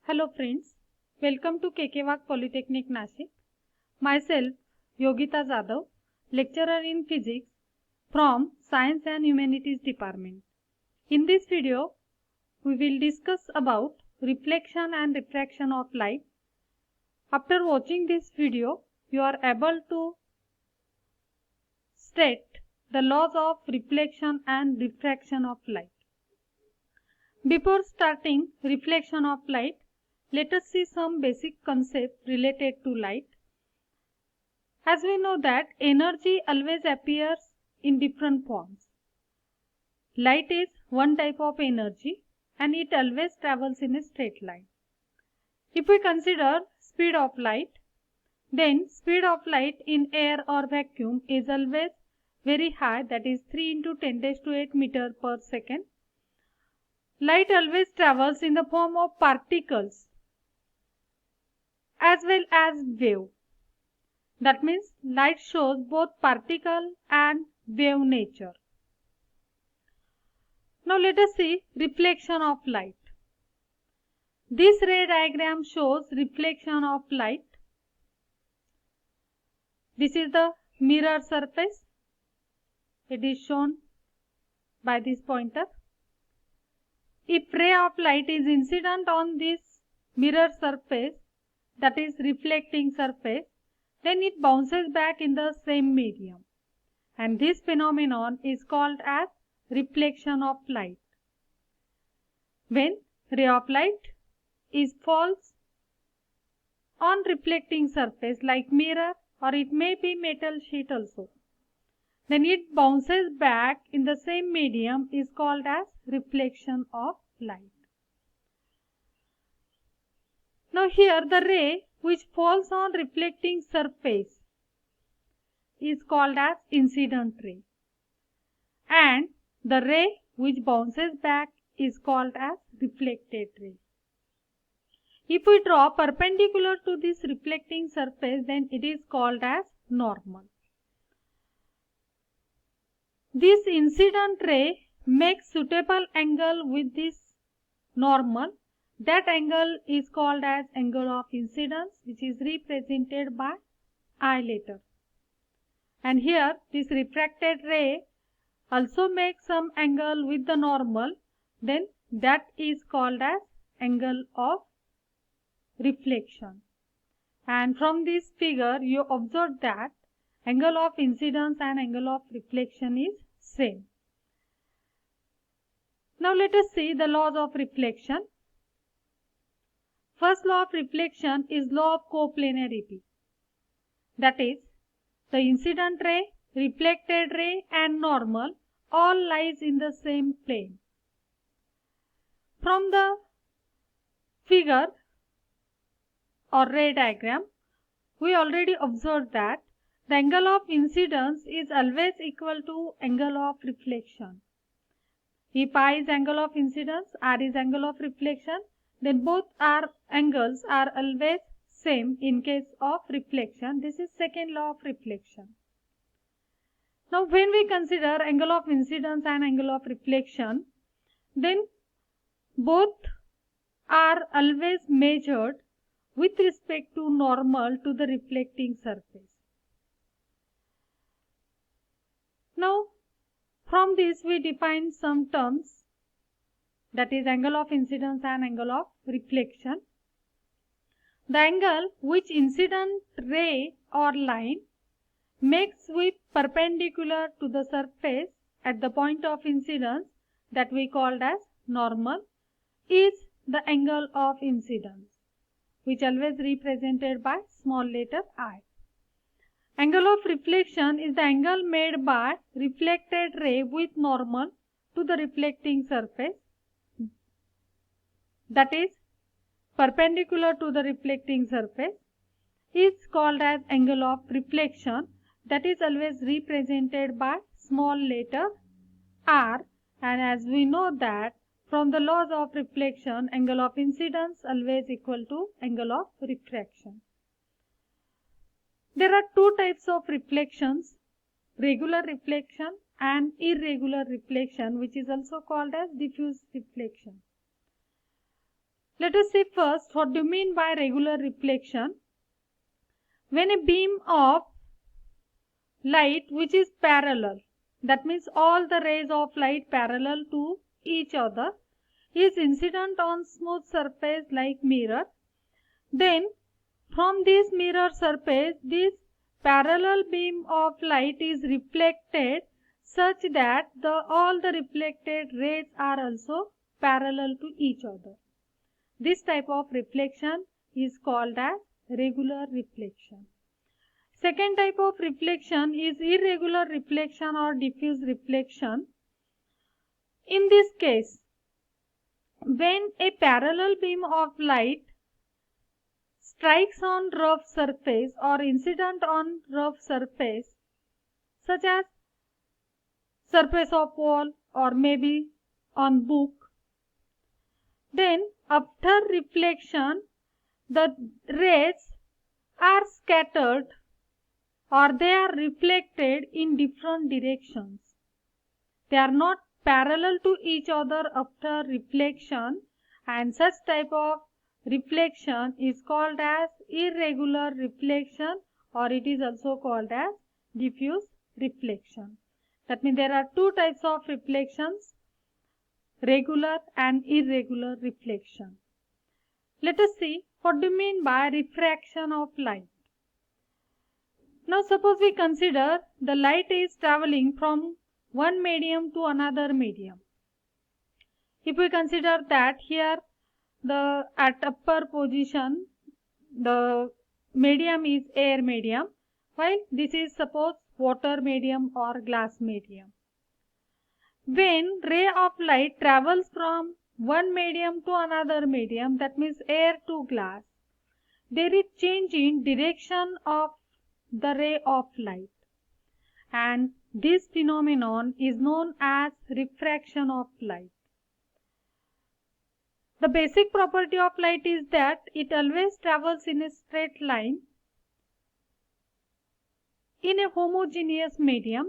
Hello friends, welcome to KK Wagh Polytechnic Nashik. Myself Yogita Jadhav, lecturer in physics from Science and Humanities Department. In this video, we will discuss about reflection and refraction of light. After watching this video, you are able to state the laws of reflection and refraction of light. Before starting reflection of light, let us see some basic concepts related to light. As we know that energy always appears in different forms. Light is one type of energy and it always travels in a straight line. If we consider speed of light, then speed of light in air or vacuum is always very high, that is 3 into 10⁸ meter per second. Light always travels in the form of particles as well as wave. That means light shows both particle and wave nature. Now let us see reflection of light. This ray diagram shows reflection of light. This is the mirror surface. It is shown by this pointer. If ray of light is incident on this mirror surface, that is reflecting surface, then it bounces back in the same medium, and this phenomenon is called as reflection of light. When ray of light falls on reflecting surface like mirror, or it may be metal sheet also, then it bounces back in the same medium is called as reflection of light. Now here the ray which falls on reflecting surface is called as incident ray, and the ray which bounces back is called as reflected ray. If we draw perpendicular to this reflecting surface, then it is called as normal. This incident ray makes suitable angle with this normal. That angle is called as angle of incidence, which is represented by I letter. And here this refracted ray also makes some angle with the normal, then that is called as angle of reflection. And from this figure you observe that angle of incidence and angle of reflection is same. Now let us see the laws of reflection. First law of reflection is law of coplanarity. That is, the incident ray, reflected ray and normal all lies in the same plane. From the figure or ray diagram, we already observed that the angle of incidence is always equal to angle of reflection. If I is angle of incidence, R is angle of reflection, then both our angles are always same in case of reflection. This is second law of reflection. Now when we consider angle of incidence and angle of reflection, then both are always measured with respect to normal to the reflecting surface. Now from this we define some terms, that is angle of incidence and angle of reflection. The angle which incident ray or line makes with perpendicular to the surface at the point of incidence, that we called as normal, is the angle of incidence, which always represented by small letter I. Angle of reflection is the angle made by reflected ray with normal to the reflecting surface, that is perpendicular to the reflecting surface, is called as angle of reflection, that is always represented by small letter r. And as we know that from the laws of reflection, angle of incidence always equal to angle of refraction. There are two types of reflections, regular reflection and irregular reflection, which is also called as diffuse reflection. Let us see first what do you mean by regular reflection. When a beam of light which is parallel, that means all the rays of light parallel to each other, is incident on smooth surface like mirror, then from this mirror surface this parallel beam of light is reflected such that all the reflected rays are also parallel to each other. This type of reflection is called as regular reflection. Second type of reflection is irregular reflection or diffuse reflection. In this case, when a parallel beam of light strikes on rough surface or incident on rough surface, such as surface of wall or maybe on book, then after reflection the rays are scattered or they are reflected in different directions. They are not parallel to each other after reflection, and such type of reflection is called as irregular reflection, or it is also called as diffuse reflection. That means there are two types of reflections, regular and irregular reflection. Let us see what do you mean by refraction of light. Now suppose we consider the light is traveling from one medium to another medium. If we consider that here at upper position the medium is air medium, while this is suppose water medium or glass medium. When ray of light travels from one medium to another medium, that means air to glass, there is change in direction of the ray of light, and this phenomenon is known as refraction of light. The basic property of light is that it always travels in a straight line in a homogeneous medium,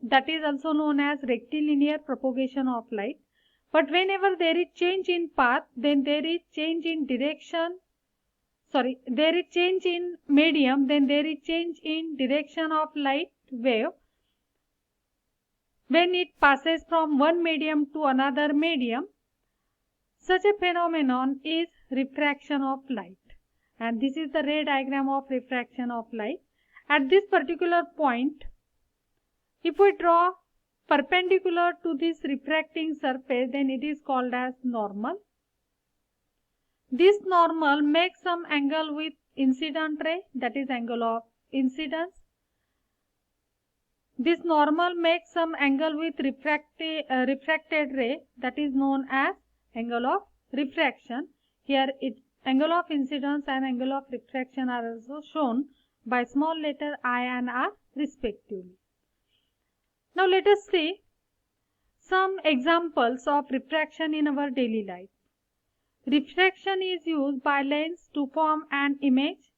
that is also known as rectilinear propagation of light. But whenever there is change in path, then there is change in direction, there is change in medium, then there is change in direction of light wave when it passes from one medium to another medium. Such a phenomenon is refraction of light, and this is the ray diagram of refraction of light. At this particular point, if we draw perpendicular to this refracting surface, then it is called as normal. This normal makes some angle with incident ray, that is angle of incidence. This normal makes some angle with refracted ray, that is known as angle of refraction. Here angle of incidence and angle of refraction are also shown by small letter I and R respectively. Now let us see some examples of refraction in our daily life. Refraction is used by lens to form an image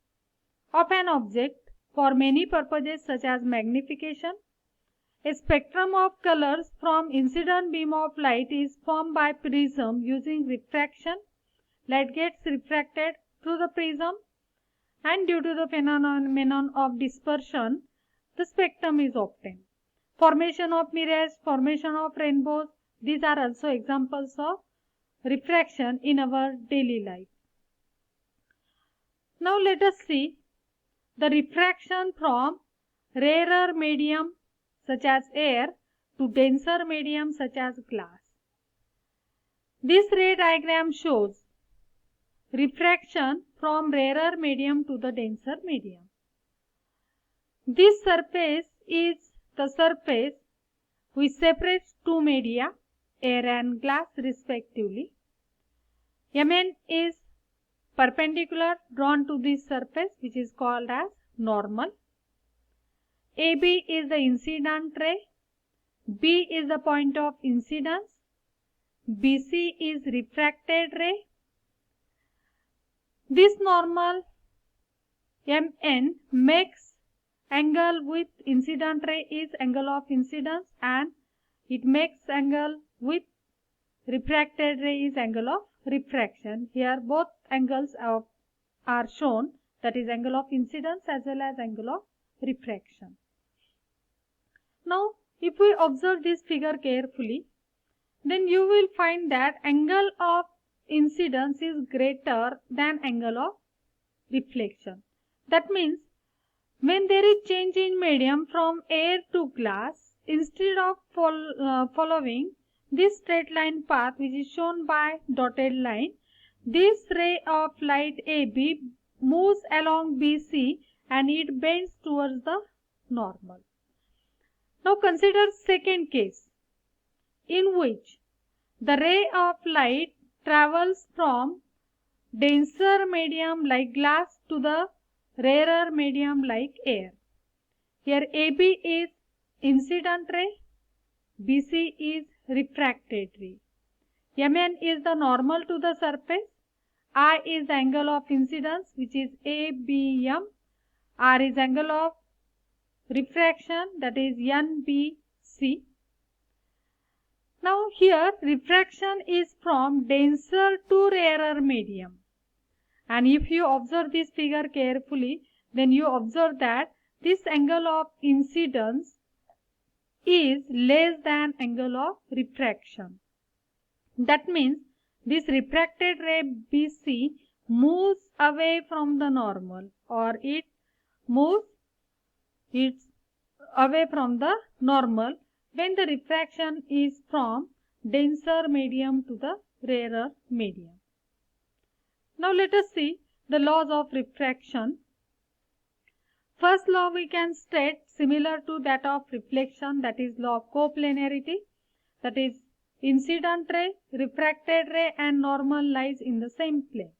of an object for many purposes such as magnification. A spectrum of colors from incident beam of light is formed by prism using refraction. Light gets refracted through the prism, and due to the phenomenon of dispersion, the spectrum is obtained. Formation of mirage, formation of rainbows, these are also examples of refraction in our daily life. Now let us see the refraction from rarer medium such as air to denser medium such as glass. This ray diagram shows refraction from rarer medium to the denser medium. This surface is the surface which separates two media, air and glass respectively. Mn is perpendicular drawn to this surface, which is called as normal. AB is the incident ray, B is the point of incidence, BC is refracted ray. This normal Mn makes angle with incident ray is angle of incidence, and it makes angle with refracted ray is angle of refraction. Here both angles are shown, that is angle of incidence as well as angle of refraction. Now if we observe this figure carefully, then you will find that angle of incidence is greater than angle of reflection. That means when there is change in medium from air to glass, instead of following this straight line path which is shown by dotted line, this ray of light AB moves along BC and it bends towards the normal. Now consider second case, in which the ray of light travels from denser medium like glass to the rarer medium like air. Here AB is incident ray, BC is refracted ray. Mn is the normal to the surface, I is the angle of incidence which is ABM, R is angle of refraction, that is NBC. Now here refraction is from denser to rarer medium, and if you observe this figure carefully, then you observe that this angle of incidence is less than angle of refraction. That means this refracted ray BC moves away from the normal, or it moves away from the normal when the refraction is from denser medium to the rarer medium. Now let us see the laws of refraction. First law we can state similar to that of reflection, that is law of coplanarity, that is incident ray, refracted ray and normal lies in the same plane.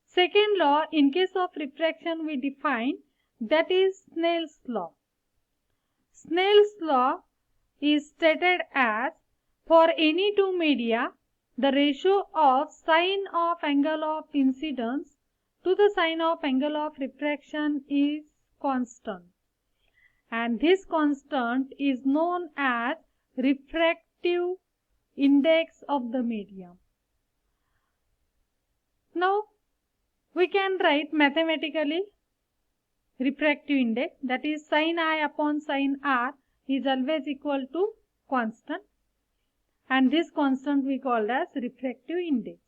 Second law, in case of refraction we define, that is Snell's law. Snell's law is stated as, for any two media, the ratio of sine of angle of incidence to the sine of angle of refraction is constant, and this constant is known as refractive index of the medium. Now we can write mathematically refractive index, that is sin I upon sin R is always equal to constant, and this constant we call as refractive index.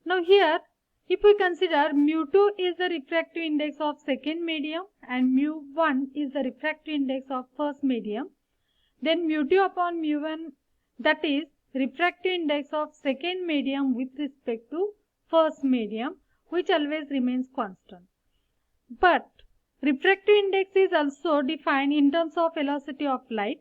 Now here if we consider mu2 is the refractive index of second medium and mu1 is the refractive index of first medium, then mu2 upon mu1, that is refractive index of second medium with respect to first medium, which always remains constant. But refractive index is also defined in terms of velocity of light.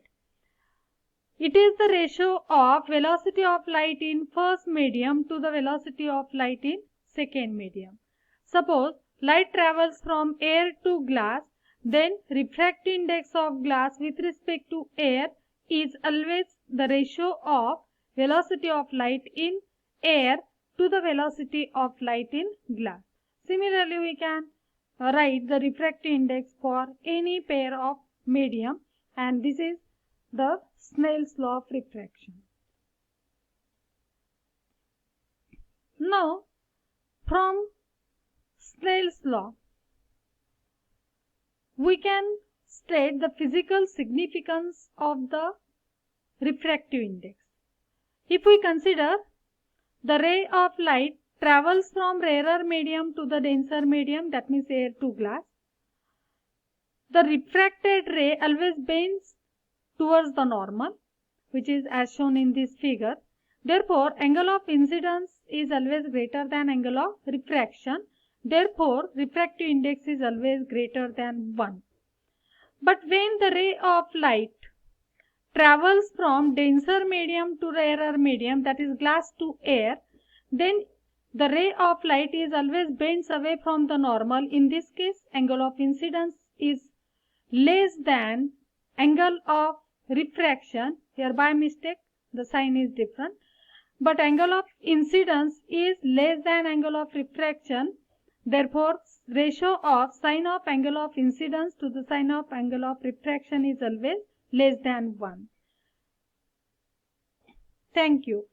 It is the ratio of velocity of light in first medium to the velocity of light in second medium. Suppose light travels from air to glass, then refractive index of glass with respect to air is always the ratio of velocity of light in air to the velocity of light in glass. Similarly, we can write the refractive index for any pair of medium, and this is the Snell's law of refraction. Now from Snell's law we can state the physical significance of the refractive index. If we consider the ray of light travels from rarer medium to the denser medium, that means air to glass, the refracted ray always bends towards the normal, which is as shown in this figure. Therefore, angle of incidence is always greater than angle of refraction. Therefore, refractive index is always greater than 1. But when the ray of light travels from denser medium to rarer medium, that is glass to air, then the ray of light is always bends away from the normal. In this case, angle of incidence is less than angle of refraction. Here by mistake the sign is different, but angle of incidence is less than angle of refraction. Therefore, ratio of sine of angle of incidence to the sine of angle of refraction is always less than 1. Thank you.